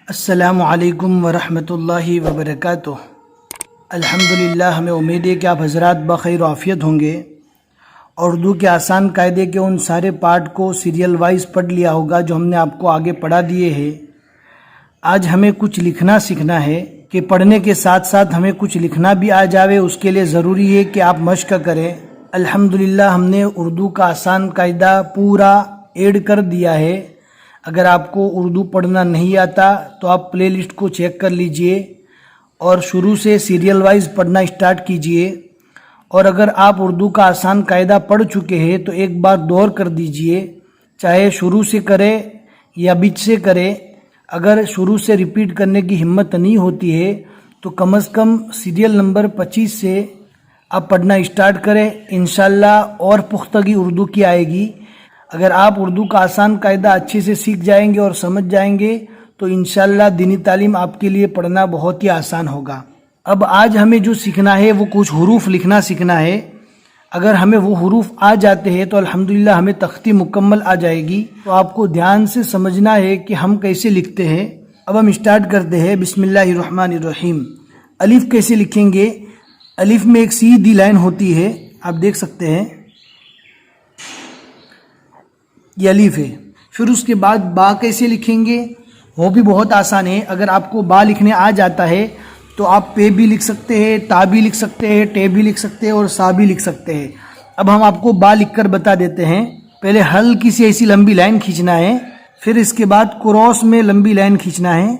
अस्सलामु अलैकुम वरहमतुल्लाहि वबरकातुह। अल्हम्दुलिल्लाह, हमें उम्मीद है कि आप हज़रात बख़ैर आफ़ियत होंगे और उर्दू के आसान कायदे के उन सारे पार्ट को सीरियल वाइज पढ़ लिया होगा जो हमने आपको आगे पढ़ा दिए हैं। आज हमें कुछ लिखना सीखना है कि पढ़ने के साथ साथ हमें कुछ लिखना भी आ जावे। उसके लिए ज़रूरी है कि आप मश्क करें। अल्हम्दुलिल्लाह, हमने उर्दू का आसान कायदा पूरा ऐड कर दिया है। अगर आपको उर्दू पढ़ना नहीं आता तो आप प्लेलिस्ट को चेक कर लीजिए और शुरू से सीरियल वाइज पढ़ना स्टार्ट कीजिए। और अगर आप उर्दू का आसान कायदा पढ़ चुके हैं तो एक बार दौर कर दीजिए, चाहे शुरू से करें या बीच से करें। अगर शुरू से रिपीट करने की हिम्मत नहीं होती है तो कम से कम सीरियल नंबर 25 से आप पढ़ना स्टार्ट करें। इंशाल्लाह और पुख्तगी उर्दू की आएगी। अगर आप उर्दू का आसान कायदा अच्छे से सीख जाएंगे और समझ जाएंगे तो इंशाल्लाह दीनी तालीम आपके लिए पढ़ना बहुत ही आसान होगा। अब आज हमें जो सीखना है वो कुछ हुरूफ लिखना सीखना है। अगर हमें वो हुरूफ आ जाते हैं तो अल्हम्दुलिल्लाह हमें तख्ती मुकम्मल आ जाएगी। तो आपको ध्यान से समझना है कि हम कैसे लिखते हैं। अब हम स्टार्ट करते हैं। बिस्मिल्लाहिर्रहमानिर्रहीम। अलिफ कैसे लिखेंगे? अलिफ में एक सीधी लाइन होती है, आप देख सकते हैं, ये अलिफ है। फिर उसके बाद बा कैसे लिखेंगे? वो भी बहुत आसान है। अगर आपको बा लिखने आ जाता है तो आप पे भी लिख सकते हैं, ता भी लिख सकते हैं, टे भी लिख सकते हैं और सा भी लिख सकते हैं। अब हम आपको बा लिखकर बता देते हैं। पहले हल्की सी ऐसी लंबी लाइन खींचना है, फिर इसके बाद क्रॉस में लंबी लाइन खींचना है।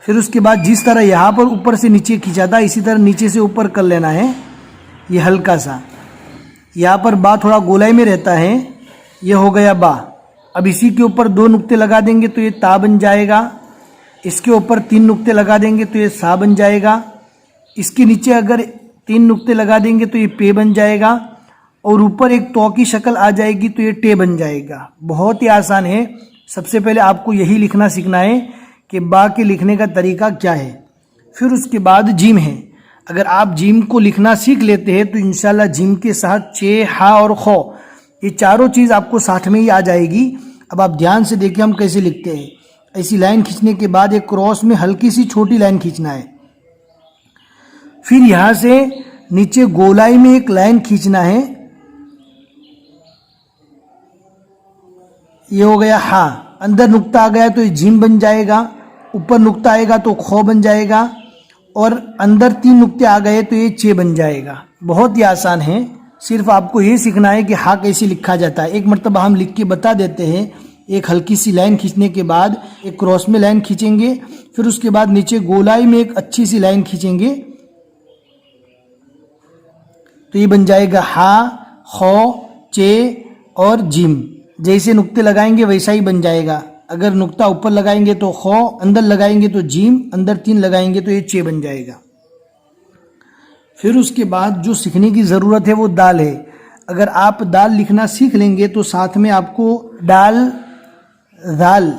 फिर उसके बाद जिस तरह यहाँ पर ऊपर से नीचे खींचा था इसी तरह नीचे से ऊपर कर लेना है। ये हल्का सा, यहाँ पर बा थोड़ा गोलाई में रहता है। ये हो गया बा। अब इसी के ऊपर 2 नुक्ते लगा देंगे तो ये ता बन जाएगा। इसके ऊपर 3 नुक्ते लगा देंगे तो ये सा बन जाएगा। इसके नीचे अगर 3 नुक्ते लगा देंगे तो ये पे बन जाएगा और ऊपर एक तो की शक्ल आ जाएगी तो ये टे बन जाएगा। बहुत ही आसान है। सबसे पहले आपको यही लिखना सीखना है कि बा के लिखने का तरीका क्या है। फिर उसके बाद जीम है। अगर आप जीम को लिखना सीख लेते हैं तो इंशाल्लाह जीम के साथ चे, हा और खो, ये चारों चीज़ आपको साथ में ही आ जाएगी। अब आप ध्यान से देखिए हम कैसे लिखते हैं। ऐसी लाइन खींचने के बाद एक क्रॉस में हल्की सी छोटी लाइन खींचना है। फिर यहां से नीचे गोलाई में एक लाइन खींचना है। ये हो गया हा। अंदर नुक्ता आ गया तो ये जीम बन जाएगा, ऊपर नुक्ता आएगा तो खो बन जाएगा और अंदर 3 नुक्ते आ गए तो ये चे बन जाएगा। बहुत ही आसान है। सिर्फ आपको ये सीखना है कि हा कैसे लिखा जाता है। एक मरतबा हम लिख के बता देते हैं। एक हल्की सी लाइन खींचने के बाद एक क्रॉस में लाइन खींचेंगे, फिर उसके बाद नीचे गोलाई में एक अच्छी सी लाइन खींचेंगे तो ये बन जाएगा हा, खो, चे और जिम। जैसे नुक्ते लगाएंगे वैसा ही बन जाएगा। अगर नुक्ता ऊपर लगाएंगे तो खो, अंदर लगाएंगे तो जिम, अंदर 3 लगाएंगे तो ये चे बन जाएगा। फिर उसके बाद जो सीखने की ज़रूरत है वो दाल है। अगर आप दाल लिखना सीख लेंगे तो साथ में आपको दाल, दाल,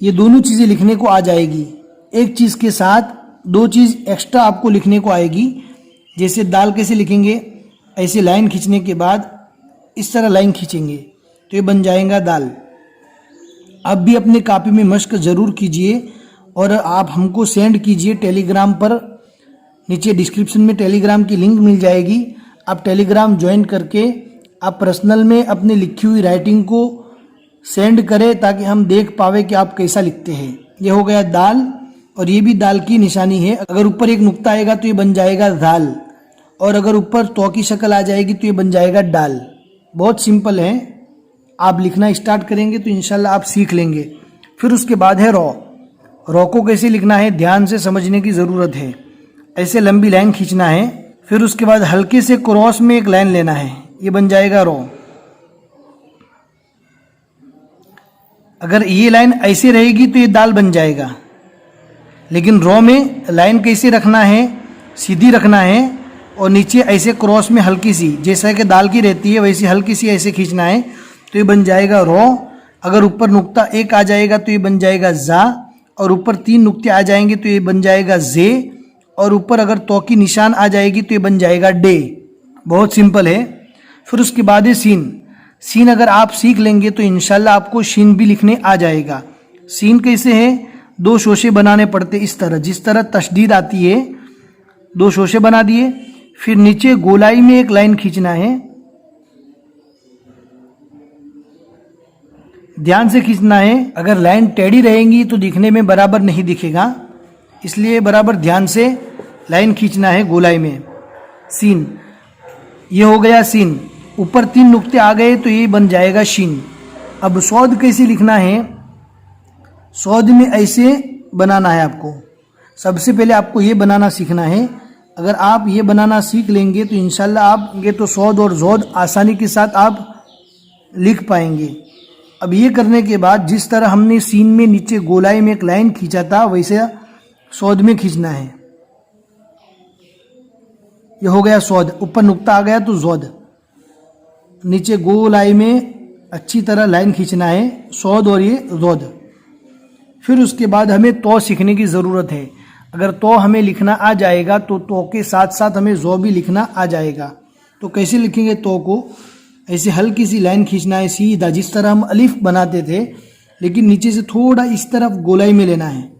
ये दोनों चीज़ें लिखने को आ जाएगी। एक चीज़ के साथ 2 चीज़ एक्स्ट्रा आपको लिखने को आएगी। जैसे दाल कैसे लिखेंगे? ऐसे लाइन खींचने के बाद इस तरह लाइन खींचेंगे तो ये बन जाएगा दाल। आप भी अपने कॉपी में मश्क ज़रूर कीजिए और आप हमको सेंड कीजिए टेलीग्राम पर। नीचे डिस्क्रिप्शन में टेलीग्राम की लिंक मिल जाएगी। आप टेलीग्राम ज्वाइन करके आप पर्सनल में अपनी लिखी हुई राइटिंग को सेंड करें ताकि हम देख पावे कि आप कैसा लिखते हैं। ये हो गया दाल और ये भी दाल की निशानी है। अगर ऊपर एक नुक्ता आएगा तो ये बन जाएगा दाल और अगर ऊपर तो की शक्ल आ जाएगी तो ये बन जाएगा डाल। बहुत सिंपल है। आप लिखना स्टार्ट करेंगे तो इंशाल्लाह आप सीख लेंगे। फिर उसके बाद है रॉ। रॉ को कैसे लिखना है ध्यान से समझने की ज़रूरत है। ऐसे लंबी लाइन खींचना है, फिर उसके बाद हल्के से क्रॉस में एक लाइन लेना है, ये बन जाएगा रॉ। अगर ये लाइन ऐसे रहेगी तो ये दाल बन जाएगा। लेकिन रॉ में लाइन कैसे रखना है? सीधी रखना है और नीचे ऐसे क्रॉस में हल्की सी, जैसा कि दाल की रहती है वैसी हल्की सी ऐसे खींचना है तो ये बन जाएगा रॉ। अगर ऊपर नुक्ता एक आ जाएगा तो ये बन जाएगा जा और ऊपर 3 नुक्ते आ जाएंगे तो ये बन जाएगा जे और ऊपर अगर तो की निशान आ जाएगी तो ये बन जाएगा डे। बहुत सिंपल है। फिर उसके बाद है सीन। सीन अगर आप सीख लेंगे तो इंशाल्लाह आपको शीन भी लिखने आ जाएगा। सीन कैसे है, 2 शोशे बनाने पड़ते इस तरह, जिस तरह तशदीद आती है 2 शोशे बना दिए, फिर नीचे गोलाई में एक लाइन खींचना है, ध्यान से खींचना है। अगर लाइन टेढ़ी रहेंगी तो दिखने में बराबर नहीं दिखेगा, इसलिए बराबर ध्यान से लाइन खींचना है गोलाई में। सीन, ये हो गया सीन। ऊपर 3 नुक्ते आ गए तो ये बन जाएगा शीन। अब सौद कैसे लिखना है, सौद में ऐसे बनाना है आपको। सबसे पहले आपको ये बनाना सीखना है। अगर आप ये बनाना सीख लेंगे तो इंशाल्लाह आप ये तो सौद और ज़ौद आसानी के साथ आप लिख पाएंगे। अब ये करने के बाद जिस तरह हमने सीन में नीचे गोलाई में एक लाइन खींचा था वैसे सौद में खींचना है। ये हो गया सौद, ऊपर नुक्ता आ गया तो ज़ौद, नीचे गोलाई में अच्छी तरह लाइन खींचना है, सौद और ये ज़ौद। फिर उसके बाद हमें तो सीखने की ज़रूरत है। अगर तो हमें लिखना आ जाएगा तो के साथ साथ हमें ज़ौ भी लिखना आ जाएगा। तो कैसे लिखेंगे तो को, ऐसे हल्की सी लाइन खींचना है सीधा, जिस तरह हम अलिफ बनाते थे, लेकिन नीचे से थोड़ा इस तरफ गोलाई में लेना है।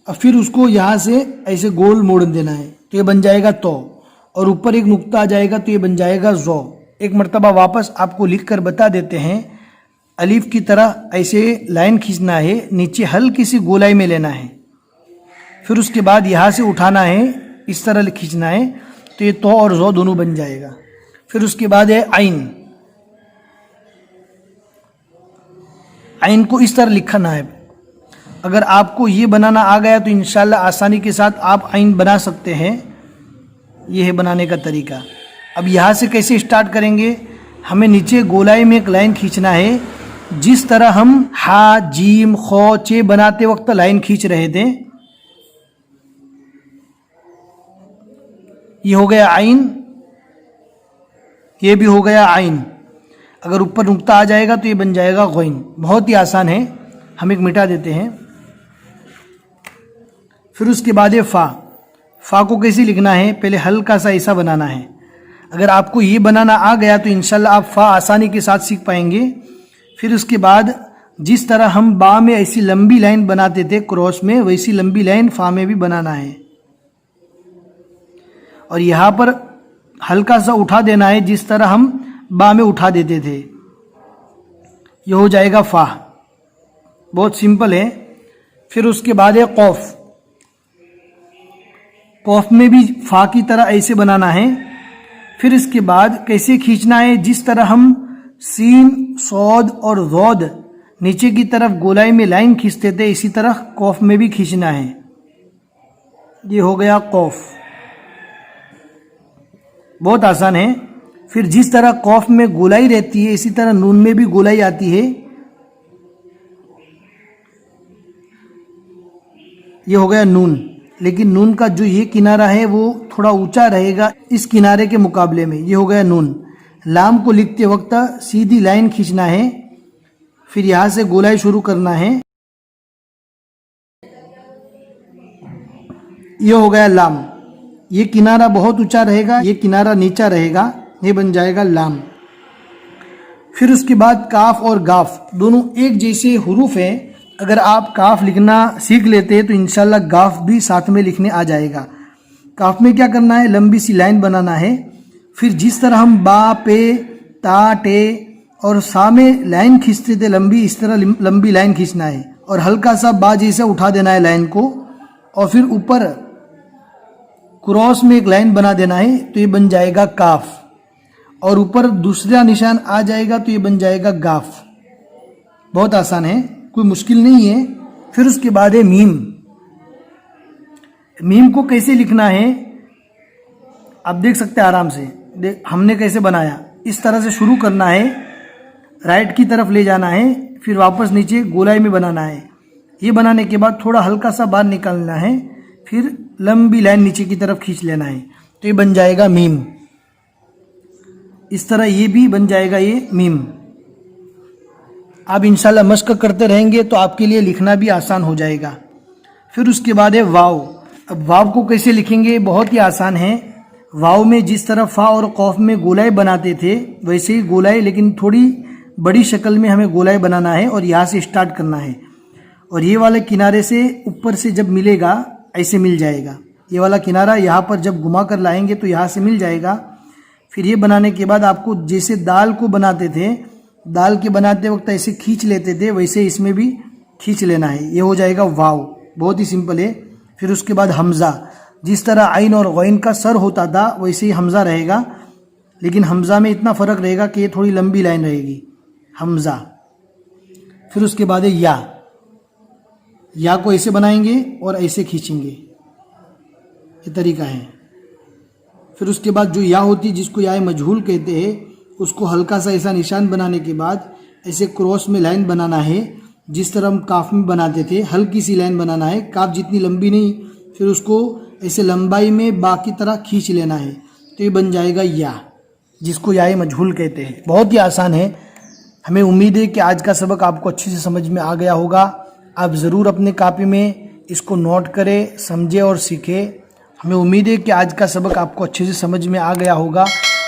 अब फिर उसको यहाँ से ऐसे गोल मोड़ देना है तो ये बन जाएगा तो, और ऊपर एक नुक्ता आ जाएगा तो ये बन जाएगा ज़ौ। एक मर्तबा वापस आपको लिख कर बता देते हैं। अलिफ की तरह ऐसे लाइन खींचना है, नीचे हल्की सी गोलाई में लेना है, फिर उसके बाद यहाँ से उठाना है, इस तरह खींचना है तो ये तो और ज़ौ दोनों बन जाएगा। फिर उसके बाद है आइन। आइन को इस तरह लिखना है। अगर आपको ये बनाना आ गया तो इंशाल्लाह आसानी के साथ आप आइन बना सकते हैं। ये है बनाने का तरीका। अब यहाँ से कैसे स्टार्ट करेंगे, हमें नीचे गोलाई में एक लाइन खींचना है, जिस तरह हम हा जीम खो चे बनाते वक्त लाइन खींच रहे थे। ये हो गया आइन, ये भी हो गया आइन। अगर ऊपर नुक्ता आ जाएगा तो ये बन जाएगा गौइन। बहुत ही आसान है, हम एक मिटा देते हैं। फिर उसके बाद ये फ़ा। फ़ा को कैसे लिखना है, पहले हल्का सा ऐसा बनाना है। अगर आपको ये बनाना आ गया तो इंशाल्लाह आप फ़ा आसानी के साथ सीख पाएंगे। फिर उसके बाद जिस तरह हम बा में ऐसी लंबी लाइन बनाते थे क्रॉस में, वैसी लंबी लाइन फ़ा में भी बनाना है, और यहाँ पर हल्का सा उठा देना है, जिस तरह हम बा में उठा देते थे। ये हो जाएगा फ़ा। बहुत सिंपल है। फिर उसके बाद है कौफ। कौफ में भी फ़ा की तरह ऐसे बनाना है। फिर इसके बाद कैसे खींचना है, जिस तरह हम सीन सौद और ज़ौद नीचे की तरफ गोलाई में लाइन खींचते थे, इसी तरह कौफ में भी खींचना है। ये हो गया कौफ। बहुत आसान है। फिर जिस तरह कौफ में गोलाई रहती है, इसी तरह नून में भी गोलाई आती है। ये हो गया नून, लेकिन नून का जो ये किनारा है वो थोड़ा ऊंचा रहेगा इस किनारे के मुकाबले में। ये हो गया नून। लाम को लिखते वक्त सीधी लाइन खींचना है, फिर यहाँ से गोलाई शुरू करना है। ये हो गया लाम। ये किनारा बहुत ऊंचा रहेगा, ये किनारा नीचा रहेगा, ये बन जाएगा लाम। फिर उसके बाद काफ और गाफ दोनों एक जैसे हुरूफ हैं। अगर आप काफ लिखना सीख लेते हैं तो इंशाल्लाह गाफ भी साथ में लिखने आ जाएगा। काफ में क्या करना है, लंबी सी लाइन बनाना है। फिर जिस तरह हम बा पे ता टे और सा में लाइन खींचते थे लंबी, इस तरह लंबी लाइन खींचना है और हल्का सा बा जैसे उठा देना है लाइन को, और फिर ऊपर क्रॉस में एक लाइन बना देना है तो ये बन जाएगा काफ, और ऊपर दूसरा निशान आ जाएगा तो ये बन जाएगा गाफ। बहुत आसान है, कोई मुश्किल नहीं है। फिर उसके बाद है मीम। मीम को कैसे लिखना है आप देख सकते हैं आराम से। हमने कैसे बनाया, इस तरह से शुरू करना है, राइट की तरफ ले जाना है, फिर वापस नीचे गोलाई में बनाना है। ये बनाने के बाद थोड़ा हल्का सा बाहर निकालना है, फिर लंबी लाइन नीचे की तरफ खींच लेना है तो ये बन जाएगा मीम। इस तरह ये भी बन जाएगा ये मीम। आप इंशाल्लाह मश्क करते रहेंगे तो आपके लिए लिखना भी आसान हो जाएगा। फिर उसके बाद है वाव। अब वाव को कैसे लिखेंगे, बहुत ही आसान है। वाव में जिस तरह फा और कौफ में गोलाई बनाते थे वैसे ही गोलाई, लेकिन थोड़ी बड़ी शक्ल में हमें गोलाई बनाना है और यहाँ से स्टार्ट करना है। और ये वाले किनारे से ऊपर से जब मिलेगा ऐसे मिल जाएगा। ये वाला किनारा यहाँ पर जब घुमा कर लाएंगे तो यहाँ से मिल जाएगा। फिर ये बनाने के बाद आपको जैसे दाल को बनाते थे, दाल के बनाते वक्त ऐसे खींच लेते थे, वैसे इसमें भी खींच लेना है। ये हो जाएगा वाव। बहुत ही सिंपल है। फिर उसके बाद हमज़ा, जिस तरह आइन और गौइन का सर होता था वैसे ही हमज़ा रहेगा, लेकिन हमज़ा में इतना फ़र्क रहेगा कि ये थोड़ी लंबी लाइन रहेगी, हमज़ा। फिर उसके बाद है या को ऐसे बनाएंगे और ऐसे खींचेंगे, ये तरीका है। फिर उसके बाद जो या होती जिसको या मजहूल कहते हैं, उसको हल्का सा ऐसा निशान बनाने के बाद ऐसे क्रॉस में लाइन बनाना है, जिस तरह हम काफ में बनाते थे। हल्की सी लाइन बनाना है, काफ जितनी लंबी नहीं। फिर उसको ऐसे लंबाई में बाकी तरह खींच लेना है, तो ये बन जाएगा या, जिसको या मजहूल कहते हैं। बहुत ही आसान है। हमें उम्मीद है कि आज का सबक आपको अच्छे से समझ में आ गया होगा। आप ज़रूर अपने कॉपी में इसको नोट करें, समझें और सीखें। हमें उम्मीद है कि आज का सबक आपको अच्छे से समझ में आ गया होगा।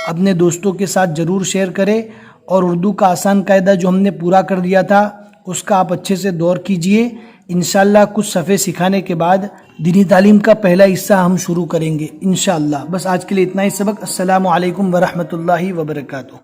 अपने दोस्तों के साथ ज़रूर शेयर करें और उर्दू का आसान कायदा जो हमने पूरा कर दिया था उसका आप अच्छे से दौर कीजिए। इंशाअल्लाह कुछ सफ़े सिखाने के बाद दीनी तालीम का पहला हिस्सा हम शुरू करेंगे इंशाअल्लाह। बस आज के लिए इतना ही सबक। अस्सलामु अलैकुम वरहमतुल्लाहि वबरकातुहू।